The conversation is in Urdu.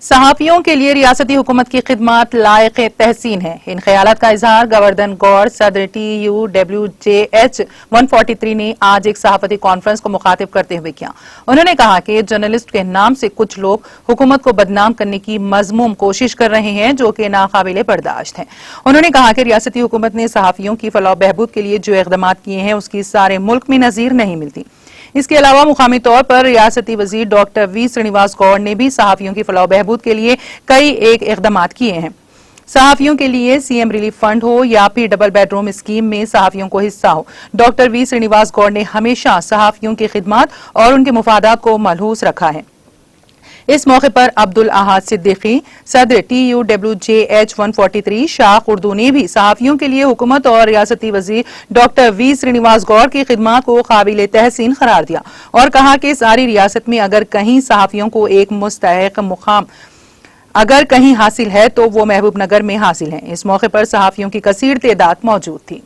صحافیوں کے لیے ریاستی حکومت کی خدمات لائق تحسین ہیں۔ ان خیالات کا اظہار گورنر گور صدر TUWJH 143 نے آج ایک صحافتی کانفرنس کو مخاطب کرتے ہوئے کیا۔ انہوں نے کہا کہ جرنلسٹ کے نام سے کچھ لوگ حکومت کو بدنام کرنے کی مذموم کوشش کر رہے ہیں جو کہ ناقابل برداشت ہے۔ انہوں نے کہا کہ ریاستی حکومت نے صحافیوں کی فلاح و بہبود کے لیے جو اقدامات کیے ہیں اس کی سارے ملک میں نظیر نہیں ملتی۔ اس کے علاوہ مقامی طور پر ریاستی وزیر ڈاکٹر وی سرینیواس گوڑ نے بھی صحافیوں کی فلاح و بہبود کے لیے کئی ایک اقدامات کیے ہیں۔ صحافیوں کے لیے CM ریلیف فنڈ ہو یا پھر ڈبل بیڈ روم اسکیم میں صحافیوں کو حصہ ہو، ڈاکٹر وی سرینیواس گوڑ نے ہمیشہ صحافیوں کی خدمات اور ان کے مفادات کو ملحوظ رکھا ہے۔ اس موقع پر عبدالاحد صدیقی، صدر TUWJH 143 شاخ اردو نے بھی صحافیوں کے لیے حکومت اور ریاستی وزیر ڈاکٹر وی سرینیواس گوڑ کی خدمات کو قابل تحسین قرار دیا اور کہا کہ ساری ریاست میں اگر کہیں صحافیوں کو ایک مستحق مقام اگر کہیں حاصل ہے تو وہ محبوب نگر میں حاصل ہے۔ اس موقع پر صحافیوں کی کثیر تعداد موجود تھی۔